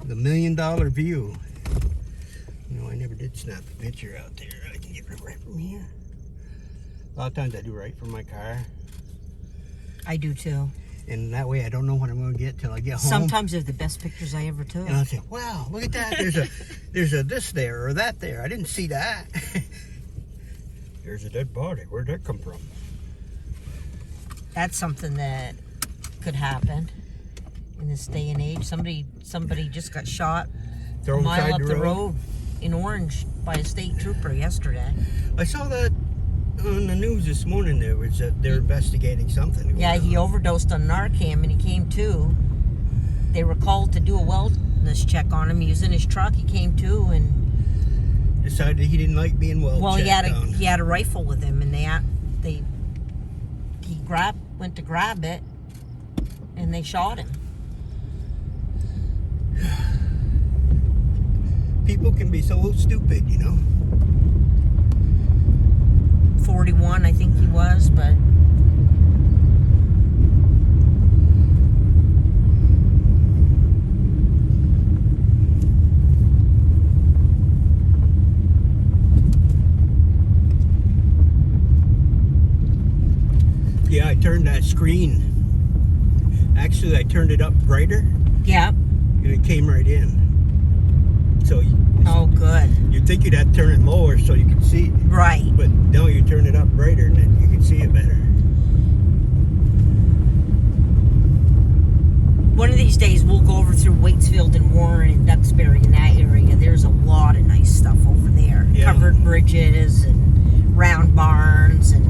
The $1 million view. No, I never did snap a picture out there. I can get it right from here. A lot of times I do right from my car. I do too. And that way I don't know what I'm going to get till I get home. Sometimes they're the best pictures I ever took. And I'll say, wow, look at that. There's a this there or that there. I didn't see that. There's a dead body. Where'd that come from? That's something that could happen in this day and age. Somebody just got shot a mile up the road in Orange by a state trooper yesterday. I saw that on the news this morning. There was they're investigating something. Yeah, he overdosed on Narcan and he came to. They were called to do a wellness check on him. He was in his truck. He came to and decided he didn't like being checked on. He had a rifle with him, and he went to grab it, and they shot him. People can be so stupid, you know. 41, I think he was, but yeah, I turned that screen. Actually, I turned it up brighter. yeah. And it came right in. So Oh, good. you'd think you'd have to turn it lower so you could see. Right. But no, you turn it up brighter and then you can see it better. One of these days, we'll go over through Waitsfield and Warren and Duxbury in that area. There's a lot of nice stuff over there. Yeah. Covered bridges and round barns and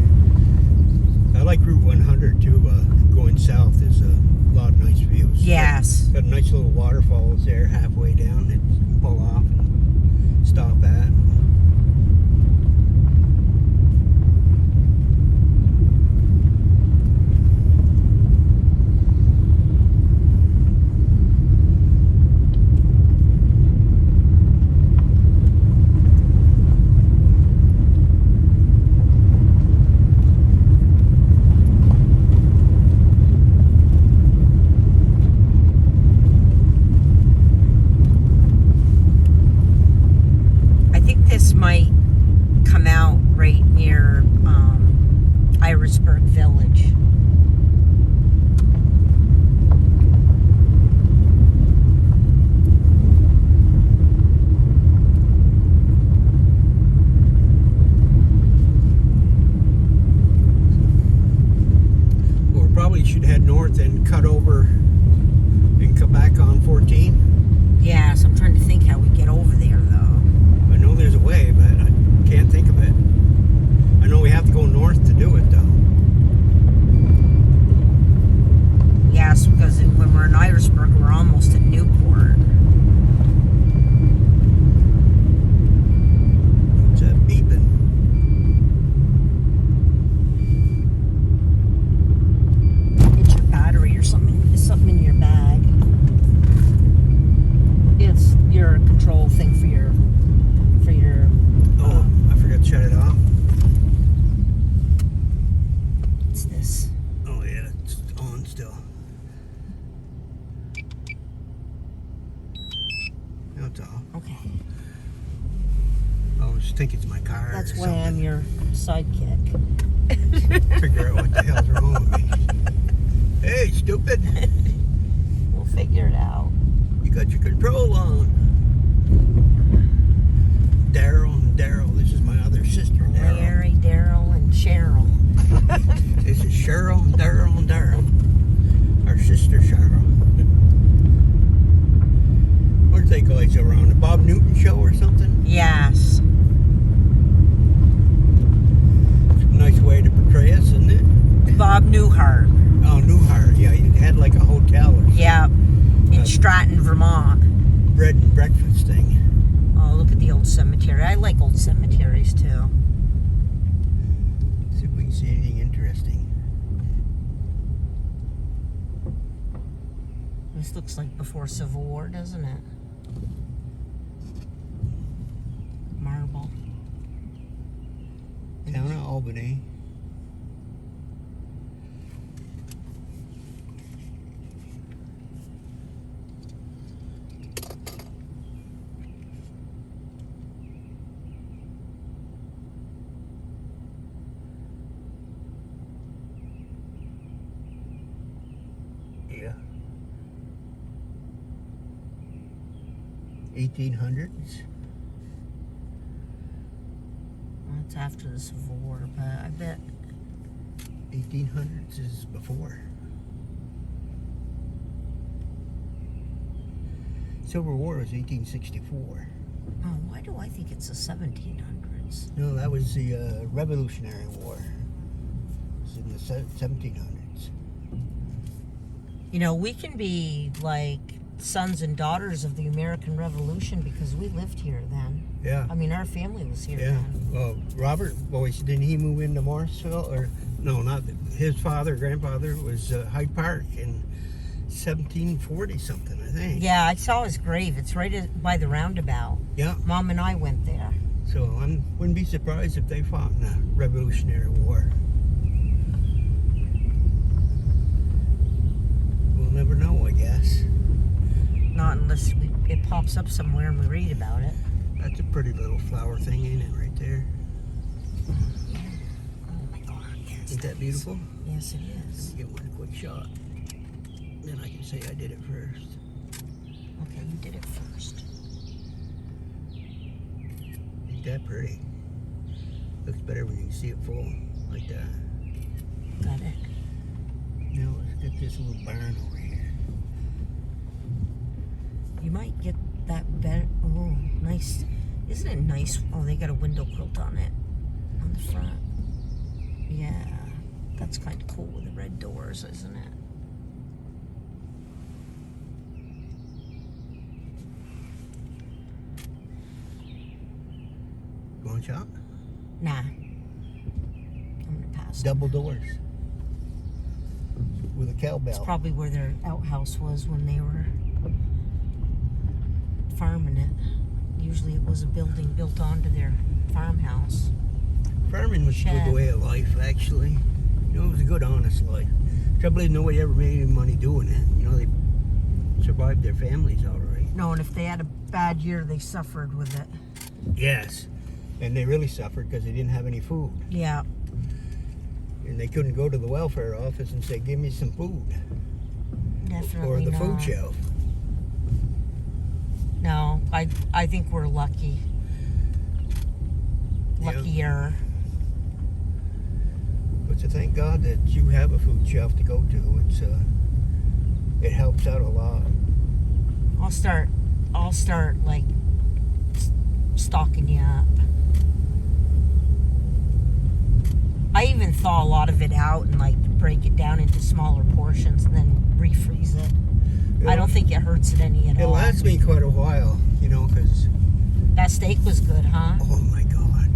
I like Route 100 too. Going south is a lot of nice views. yes. Got nice little waterfalls there halfway down that you can pull off and stop at. This might come out right near Irisburg Village. Well, we probably should head north and cut over and come back on 14. Yeah, so I'm trying to think how we get over there, though. I know there's a way, but I can't think of it. I know we have to go north to do it, though. Yes, because when we're in Irisburg, we're almost in Newport. What's that beeping? It's your battery or something. It's something in your bag. It's your control thing for your. Oh, I forgot to shut it off. What's this? Oh, yeah, it's on still. Now it's off. Okay. I was thinking it's my car. That's or why I'm something. your sidekick. Figure out what the hell's wrong with me. Hey, stupid. We'll figure it out. You got your control on. Daryl, this is my other sister, Daryl. Mary, Daryl, and Cheryl. This is Cheryl and Daryl. Our sister Cheryl. What do they guys around? The Bob Newton show or something? Yes. It's a nice way to portray us, isn't it? Bob Newhart. Oh, Newhart. Yeah, he had like a hotel or something. Yeah. In Stratton, Vermont. Bread and breakfast thing. Oh, look at the old cemetery. I like old cemeteries too. See if we can see anything interesting. This looks like before Civil War, doesn't it? Marble. Town of Albany. 1800s. That's after the Civil War, but I bet 1800s is before. Civil War was 1864. Oh, why do I think it's the 1700s? No, that was the Revolutionary War. It was in the 1700s. You know, we can be like sons and daughters of the American Revolution because we lived here then. Yeah. I mean, our family was here Yeah. then. Well, Robert Boyce, didn't he move into Morrisville? Or no, not his grandfather was Hyde Park in 1740 something, I think. Yeah, I saw his grave. It's right by the roundabout. Yeah. Mom and I went there. So I wouldn't be surprised if they fought in the Revolutionary War. We'll never know, I guess. Not unless it pops up somewhere and we read about it. That's a pretty little flower thing, ain't it, right there? Yeah. Oh my God, yes. Isn't that beautiful? Yes, it is. Get one quick shot. Then I can say I did it first. Okay, you did it first. Ain't that pretty? Looks better when you can see it full, like that. Got it. Now let's get this little barn over here. You might get that better. Oh, nice. Isn't it nice? Oh, they got a window quilt on it. On the front. Yeah. That's kind of cool with the red doors, isn't it? You want a shot? Nah. I'm gonna pass. Double doors. With a It's cowbell. probably where their outhouse was when they were farming it. Usually it was a building built onto their farmhouse. Farming was a Shed. good way of life, actually. You know, it was a good, honest life. Trouble is, nobody ever made any money doing it. You know, they survived their families all right. No, and if they had a bad year, they suffered with it. Yes. And they really suffered because they didn't have any food. Yeah. And they couldn't go to the welfare office and say, give me some food. Definitely Or the not. food shelf. No, I think we're lucky. Yeah. Luckier. But to thank God that you have a food shelf to go to, it helps out a lot. I'll start like stocking you up. I even thaw a lot of it out and like break it down into smaller portions and then refreeze it. I don't think it hurts it any at It all. lasts me quite a while, you know, because, That steak was good, huh? oh my God.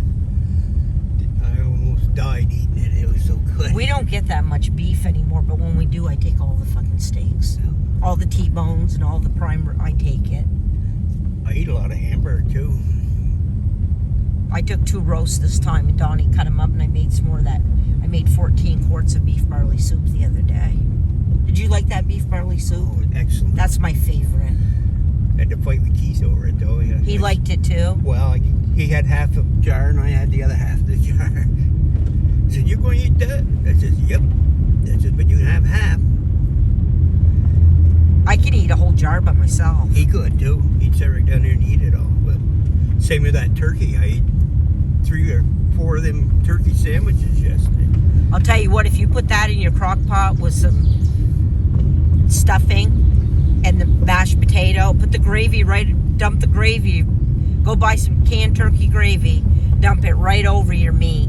I almost died eating it. It was so good. We don't get that much beef anymore, but when we do, I take all the fucking steaks. All the T-bones and all the prime, I take it. I eat a lot of hamburger, too. I took 2 roasts this time, and Donnie cut them up, and I made some more of that. I made 14 quarts of beef barley soup the other day. Did you like that beef barley soup? Oh, excellent. That's my favorite. I had to fight with Keith over it, though. He liked it too? Well, he had half a jar, and I had the other half of the jar. He said, you going to eat that? I said, yep. I said, but you can have half. I could eat a whole jar by myself. He could, too. He'd sit right down there and eat it all. But same with that turkey. I ate 3 or 4 of them turkey sandwiches yesterday. I'll tell you what, if you put that in your crock pot with some stuffing and the mashed potato, put the gravy dump the gravy, go buy some canned turkey gravy, dump it right over your meat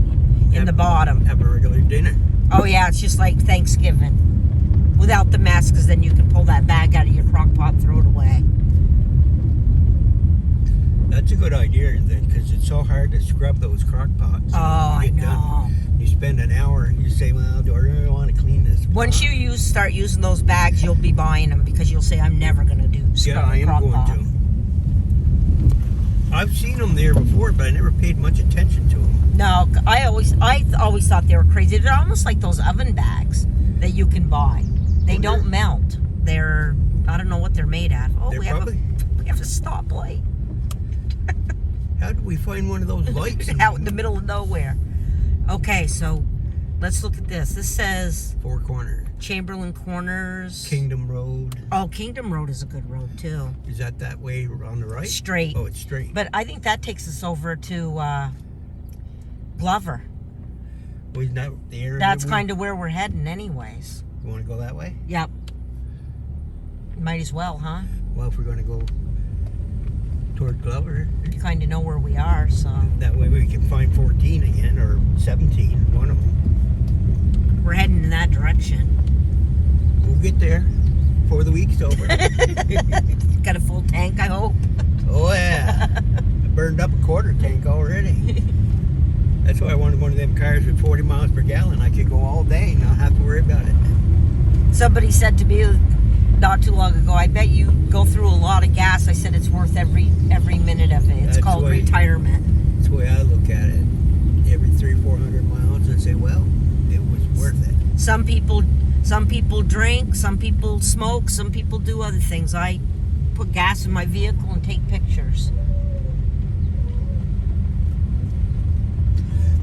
in the bottom. Have a regular dinner. Oh yeah, it's just like Thanksgiving. Without the mess, because then you can pull that bag out of your crock pot and throw it away. That's a good idea, then, because it's so hard to scrub those crock pots. Oh, I Get know. done. You spend an hour, you say, well, do I really want to clean this pot? Once you start using those bags, you'll be buying them because you'll say, I'm never going to scrub Yeah, I a am crock going pot. to. I've seen them there before, but I never paid much attention to them. No, I always thought they were crazy. They're almost like those oven bags that you can buy. They don't melt. They're, I don't know what they're made out of. Oh, we have a stoplight. How do we find one of those lights? Out in the middle of nowhere. Okay, so let's look at this. This says 4 corners. Chamberlain Corners. Kingdom Road. Oh, Kingdom Road is a good road too. Is that way on the right? Straight. Oh, it's straight. But I think that takes us over to Glover. Well, isn't that the area? That's kind of where we're heading anyways. You want to go that way? Yep. Might as well, huh? Well, if we're going to go toward Glover, You kind of know where we are, so. that way we can find 14 again, or 17, one of them. We're heading in that direction. We'll get there before the week's over. Got a full tank, I hope. Oh, yeah. I burned up a quarter tank already. That's why I wanted one of them cars with 40 miles per gallon. I could go all day and not have to worry about it. Somebody said to me not too long ago, I bet you go through a lot of gas. I said it's worth every minute of it. It's That's called the way- retirement. That's the way I look at it. Every 300-400 miles, I say, well, it was worth it. Some people drink, some people smoke, some people do other things. I put gas in my vehicle and take pictures.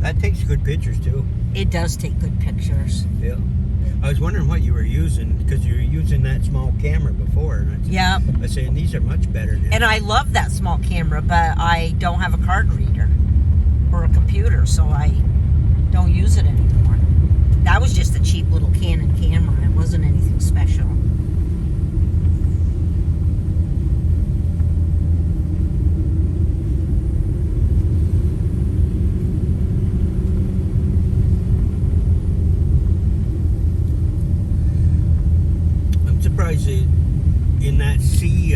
That takes good pictures, too. It does take good pictures. Yeah. I was wondering what you were using, because you were using that small camera before. And Yep. I was saying, these are much better now. And I love that small camera, but I don't have a card reader or a computer, so I don't use it anymore. That was just a cheap little Canon camera. It wasn't anything special. I'm surprised they, in that C,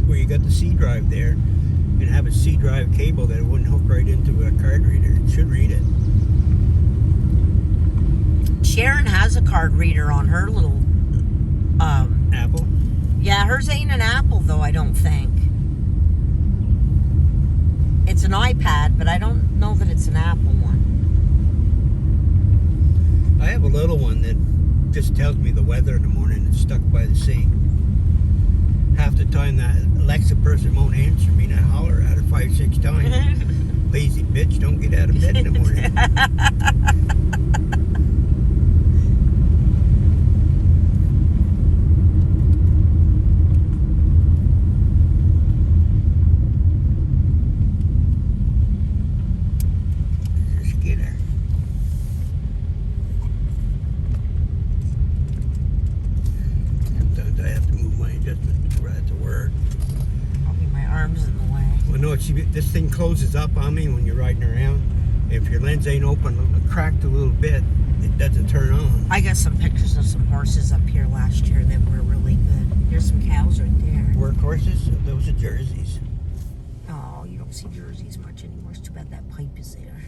where you got the C drive there, and have a C drive cable that it wouldn't hook right into a card reader. It should read it. Sharon has a card reader on her little, Apple? yeah, hers ain't an Apple though, I don't think. It's an iPad, but I don't know that it's an Apple one. I have a little one that just tells me the weather in the morning. It's stuck by the sink. Half the time that Alexa person won't answer me, and I holler at her 5-6 times. Lazy bitch, don't get out of bed in the morning. Just get her. Sometimes I have to move my adjustment before I have to work. Probably my arm's in the way. Well, no, this thing closes up on me when you're riding around. If your lens ain't open, cracked a little bit, it doesn't turn on. I got some pictures of some horses up here last year that were really good. There's some cows right there. Workhorses? Those are jerseys. Oh, you don't see jerseys much anymore. It's too bad that pipe is there.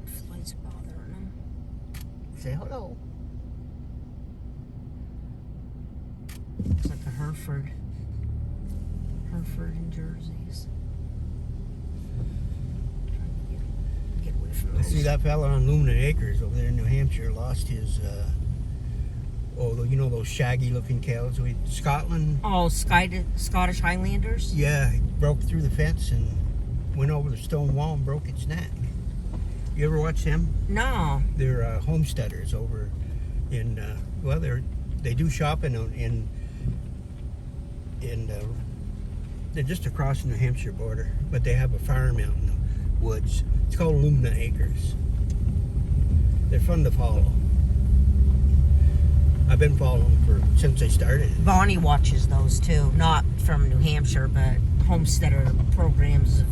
Flies bothering them. Say hello. Looks like a Hereford. Hereford and jerseys. Trying to get away from I those. see that fella on Lumen Acres over there in New Hampshire lost his, you know those shaggy looking cows with Scotland? Oh, Scottish Highlanders? Yeah, he broke through the fence and went over the stone wall and broke its neck. You ever watch them? No. They're homesteaders over in, they do shopping they're just across the New Hampshire border, but they have a farm out in the woods. It's called Lumina Acres. They're fun to follow. I've been following them since they started. Bonnie watches those too. Not from New Hampshire, but homesteader programs.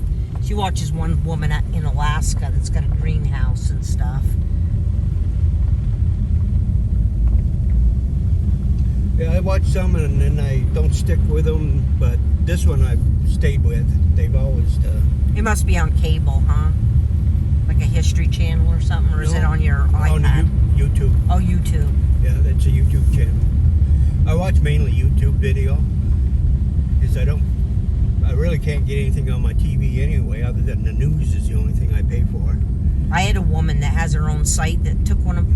She watches one woman in Alaska that's got a greenhouse and stuff. Yeah, I watch some and then I don't stick with them, but this one I've stayed with. They've always... It must be on cable, huh? Like a History Channel or something, or is No, it on your on iPad? YouTube. Oh, YouTube. Yeah, that's a YouTube channel. I watch mainly YouTube video because I really can't get anything on my TV anyway, other than the news is the only thing I pay for. I had a woman that has her own site that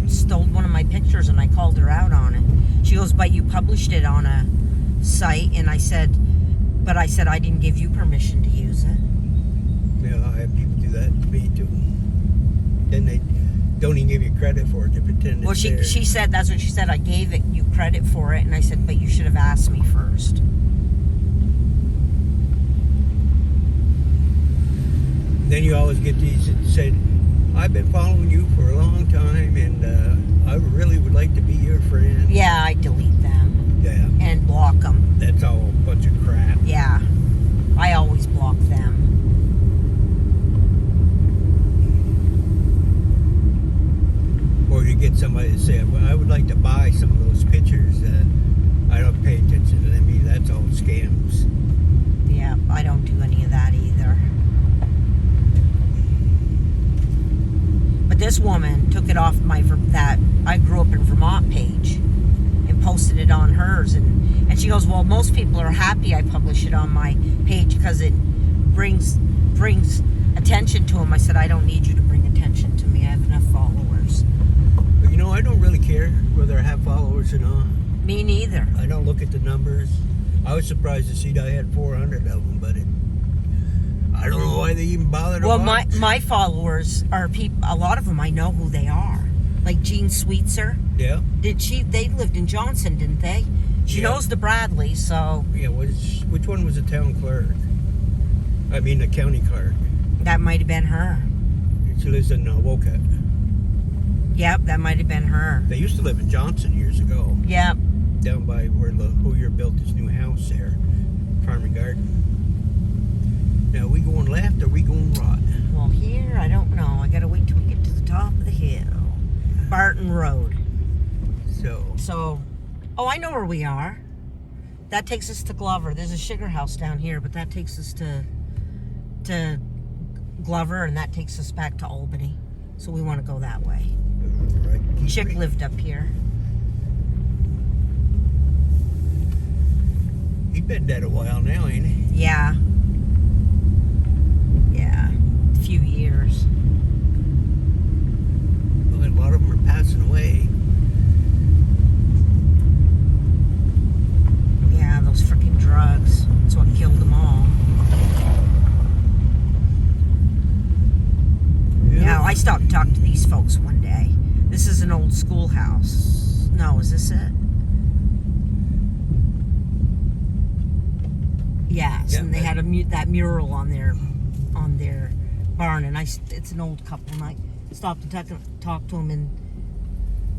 stole one of my pictures, and I called her out on it. She goes, "But you published it on a site," and I said, I didn't give you permission to use it. Yeah, I have people do that to me too. Then don't even give you credit for it to pretend Well, it's there. she said, that's what she said. I gave it you credit for it, and I said, but you should have asked me first. Then you always get these that said, I've been following you for a long time, and I really would like to be your friend. Yeah, I delete them. Yeah. And block them. That's all a bunch of crap. Yeah. I always block them. Or you get somebody to say, well, I would like to buy some of those pictures. I don't pay attention to them either. That's all scams. Yeah, I don't do any of that either. But this woman took it off that I grew up in Vermont page and posted it on hers. And she goes, well, most people are happy I publish it on my page because it brings attention to them. I said, I don't need you to bring attention to me. I have enough followers. But you know, I don't really care whether I have followers or not. Me neither. I don't look at the numbers. I was surprised to see that I had 400 of them, but I don't know why they even bother to watch. my followers are people. A lot of them I know who they are. Like Jean Sweetser. Yeah. They lived in Johnson, didn't they? She knows the Bradley, so. Yeah. Which one was the town clerk? I mean, the county clerk. That might have been her. She lives in Woka. Yep, that might have been her. They used to live in Johnson years ago. Yep. Down by where Hoyer built his new house there, Farm and Garden. Now, are we going left or are we going right? Well, here, I don't know. I gotta wait till we get to the top of the hill. Barton Road. So, oh, I know where we are. That takes us to Glover. There's a sugar house down here, but that takes us to Glover, and that takes us back to Albany. So we want to go that way. Right. Chick lived up here. He's been dead a while now, ain't he? Yeah. Yeah. A few years. Well, a lot of them are passing away. Yeah, those freaking drugs. That's what killed them all. Now, I stopped and talked to these folks one day. This is an old schoolhouse. No, is this it? Yes, Yeah, and they had that mural on their barn, and it's an old couple, and I stopped and talked to them, and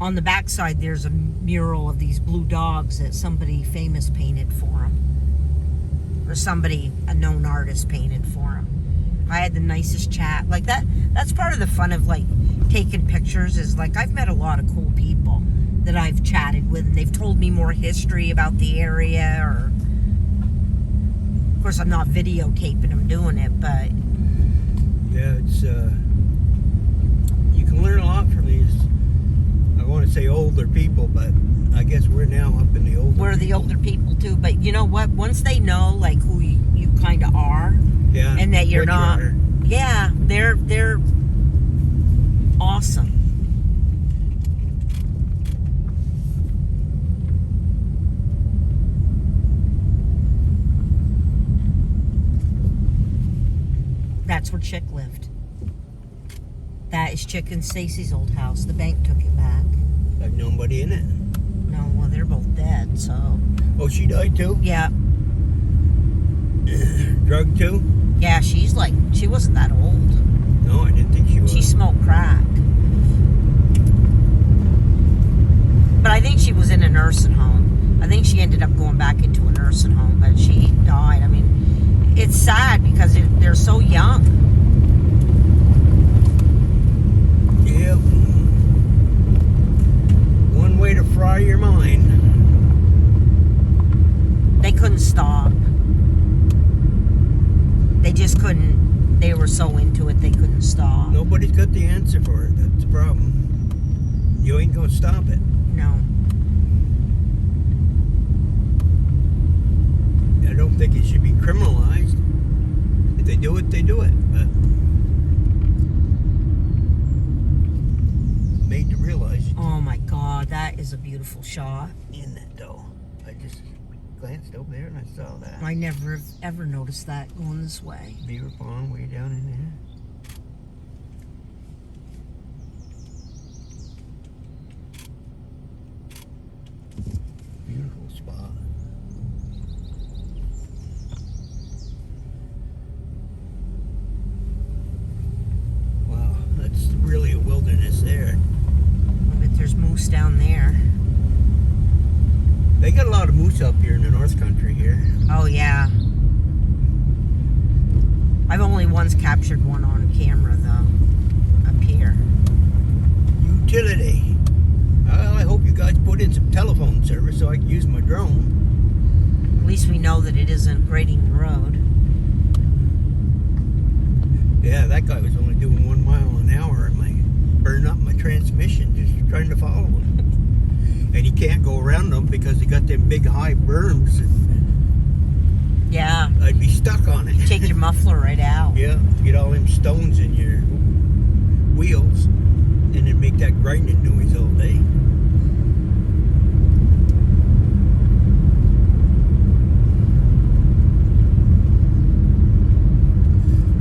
on the backside there's a mural of these blue dogs that somebody famous painted for them, or a known artist painted for them. I had the nicest chat. Like that's part of the fun of like taking pictures is like I've met a lot of cool people that I've chatted with, and they've told me more history about the area, or of course I'm not videotaping them doing it, but Yeah, it's you can learn a lot from these. I want to say older people, but I guess we're now up in the older. we're the older people too. But you know what? Once they know like who you kind of are, Yeah, and that you're what you not. are. Yeah, they're awesome. That's where Chick lived. That is Chick and Stacy's old house. The bank took it back. I've nobody in it. No, well, they're both dead, so. Oh, she died too? Yeah. Drug too? Yeah, she wasn't that old. No, I didn't think she was. She smoked crack. But I think she was in a nursing home. I think she ended up going back into a nursing home, but she died. I mean, it's sad because they're so young. Yep. One way to fry your mind. They couldn't stop. They just couldn't. They were so into it, they couldn't stop. Nobody's got the answer for it. That's the problem. You ain't gonna stop it. No. I don't think it should be criminalized. If they do it, they do it. But made to realize. Oh my God, that is a beautiful shot. In it though, I just glanced over there and I saw that. I never have ever noticed that going this way. Beaver Pond way down in there. They got a lot of moose up here in the North Country here. Oh, yeah. I've only once captured one on camera, though, up here. Utility. Well, I hope you guys put in some telephone service so I can use my drone. At least we know that it isn't grading the road. Yeah, that guy was only doing 1 mile an hour and burning up my transmission just trying to follow him. And you can't go around them because they got them big high berms. And Yeah. I'd be stuck on it. Take your muffler right out. Yeah, get all them stones in your wheels and then make that grinding noise all day.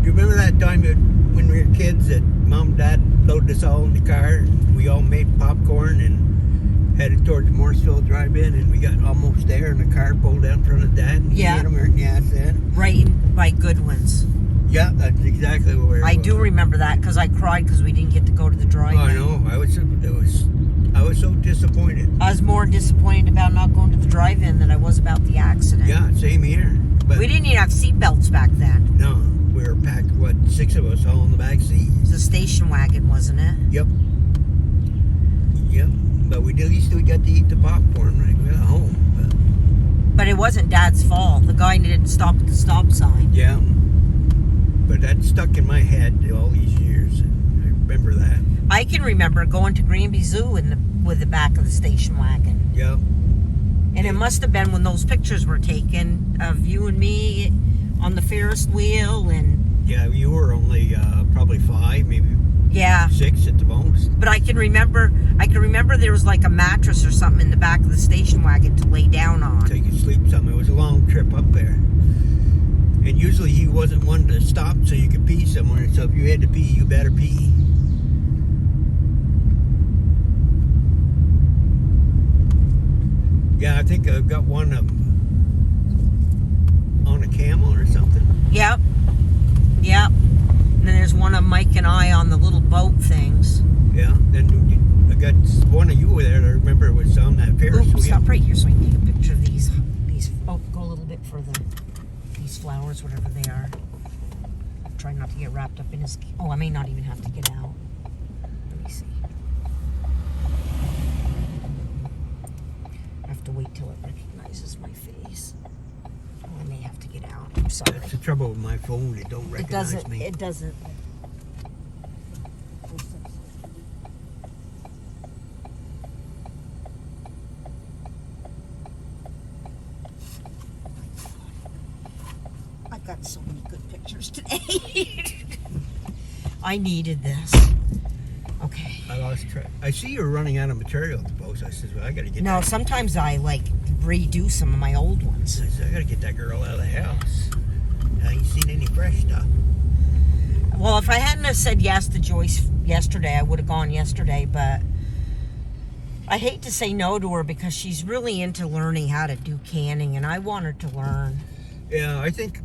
Do you remember that time when we were kids that Mom and Dad loaded us all in the car and we all made popcorn and headed towards Morrisville Drive-In and we got almost there and the car pulled out in front of Dad and he Yeah. hit him right in the ass then? Right by Goodwin's. Yeah, that's exactly where it I was. do remember that because I cried because we didn't get to go to the drive-in. Oh, I know. I was so disappointed. I was more disappointed about not going to the drive-in than I was about the accident. Yeah, same here. But We didn't even have seatbelts back then. no, we were packed, 6 of us all in the back seat. It was a station wagon, wasn't it? Yep. Yep. But at least we got to eat the popcorn when we got home. But it wasn't Dad's fault. The guy didn't stop at the stop sign. Yeah. But that stuck in my head all these years. I remember that. I can remember going to Granby Zoo with the back of the station wagon. Yep. And it must have been when those pictures were taken of you and me on the Ferris wheel and Yeah, you were only probably 5, maybe yeah. 6 at the most. But I can remember there was like a mattress or something in the back of the station wagon to lay down on. So you could sleep something. It was a long trip up there. And usually he wasn't one to stop so you could pee somewhere. So if you had to pee, you better pee. Yeah, I think I've got one on a camel or something. Yep. Yep. And then there's one of Mike and I on the little boat things. Yeah, then I got one of you there. I remember it was on that Ferris Oops, wheel. stop right here so I can take a picture of these. Oh, go a little bit further. These flowers, whatever they are. Try not to get wrapped up in his... Oh, I may not even have to get out. Let me see. I have to wait till it recognizes my face. Oh, I may have to get out. I'm sorry. That's the trouble with my phone. It don't recognize me. It doesn't. I got so many good pictures today. I needed this. Okay. I lost track. I see you're running out of material at the post. I said, well, I got to get No, that. sometimes I redo some of my old ones. I said, I got to get that girl out of the house. I ain't seen any fresh stuff. Well, if I hadn't have said yes to Joyce yesterday, I would have gone yesterday, but I hate to say no to her because she's really into learning how to do canning, and I want her to learn. Yeah, I think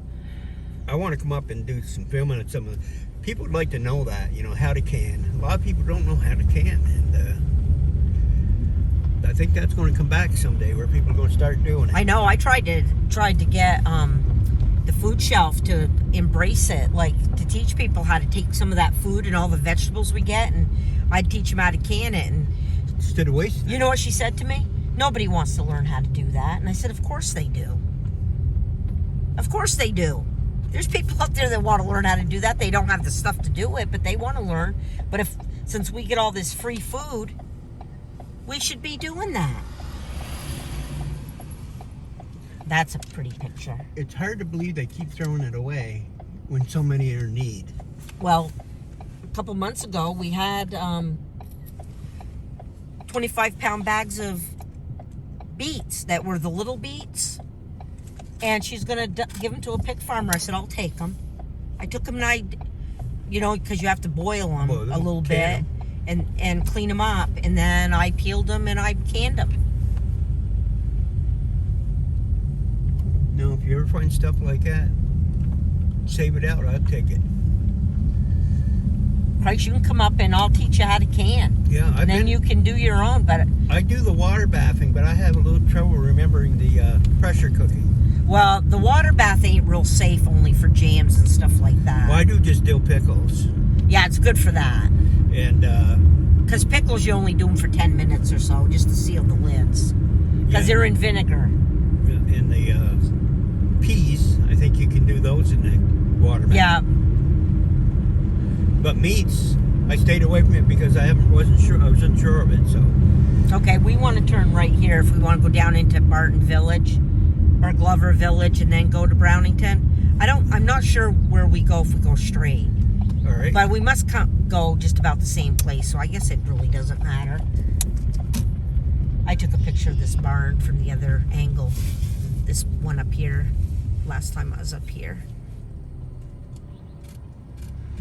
I want to come up and do some filming at some of the... People would like to know that, how to can. A lot of people don't know how to can, and I think that's going to come back someday where people are going to start doing it. I know. I tried to get the food shelf to embrace it, like to teach people how to take some of that food and all the vegetables we get, and I'd teach them how to can it. And Instead of wasting it. you know what she said to me? Nobody wants to learn how to do that. And I said, of course they do. Of course they do. There's people out there that want to learn how to do that. They don't have the stuff to do it, but they want to learn. But since we get all this free food, we should be doing that. That's a pretty picture. It's hard to believe they keep throwing it away when so many are in need. Well, a couple months ago, we had 25-pound bags of beets that were the little beets. And she's going to give them to a pig farmer. I said, I'll take them. I took them and because you have to boil them a little bit and clean them up. And then I peeled them and I canned them. No, if you ever find stuff like that, save it out. I'll take it. Christ, you can come up and I'll teach you how to can. Yeah, And then you can do your own. But I do the water bathing, but I have a little trouble remembering remembering the pressure cooking. Well, the water bath ain't real safe, only for jams and stuff like that. Well, I do just dill pickles. Yeah, it's good for that. And because pickles, you only do them for 10 minutes or so, just to seal the lids. Because they're in vinegar. And the peas, I think you can do those in the water bath. Yeah. But meats, I stayed away from it because I wasn't sure of it. So. Okay, we want to turn right here if we want to go down into Barton Village or Glover Village and then go to Brownington. I'm not sure where we go if we go straight. All right. But we must go just about the same place, so I guess it really doesn't matter. I took a picture of this barn from the other angle. This one up here, last time I was up here.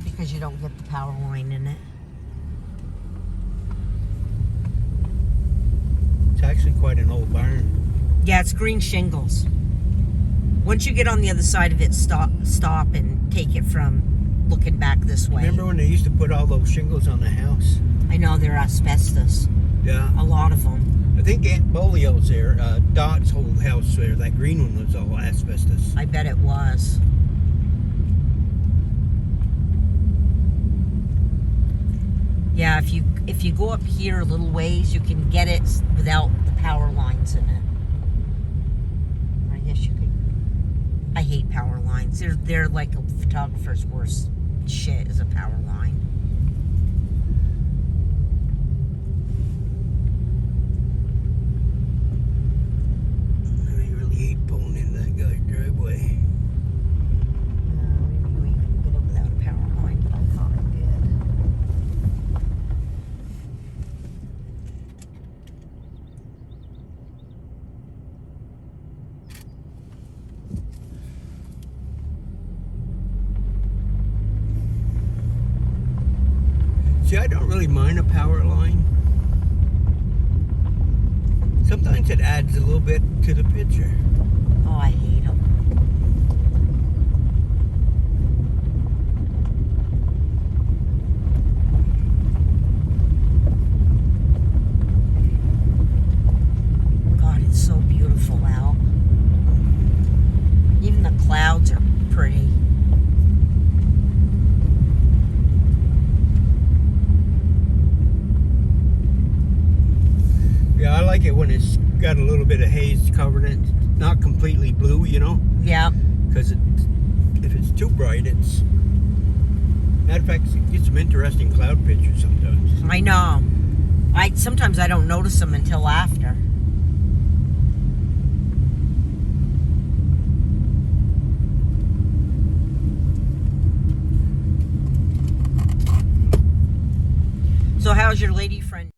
Because you don't get the power line in it. It's actually quite an old barn. Yeah, it's green shingles. Once you get on the other side of it, stop and take it from looking back this way. Remember when they used to put all those shingles on the house? I know, they're asbestos. Yeah. A lot of them. I think Aunt Bolio's there. Dot's whole house there. That green one was all asbestos. I bet it was. Yeah, if you go up here a little ways, you can get it without the power lines in it. I guess you could. I hate power lines. They're like a photographer's worst shit is a power line. I really hate pulling in that guy's driveway. Maybe we can get it without a power line, but I thought I did. See, I don't really mind a power line. Sometimes it adds a little bit to the picture. Oh, I hate them. God, it's so beautiful out. Even the clouds are pretty. Yeah, I like it when it's got a little bit of haze covered in it. Not completely blue, you know? Yeah. Because if it's too bright, it's... Matter of fact, you get some interesting cloud pictures sometimes. I know. Sometimes I don't notice them until after. So how's your lady friend?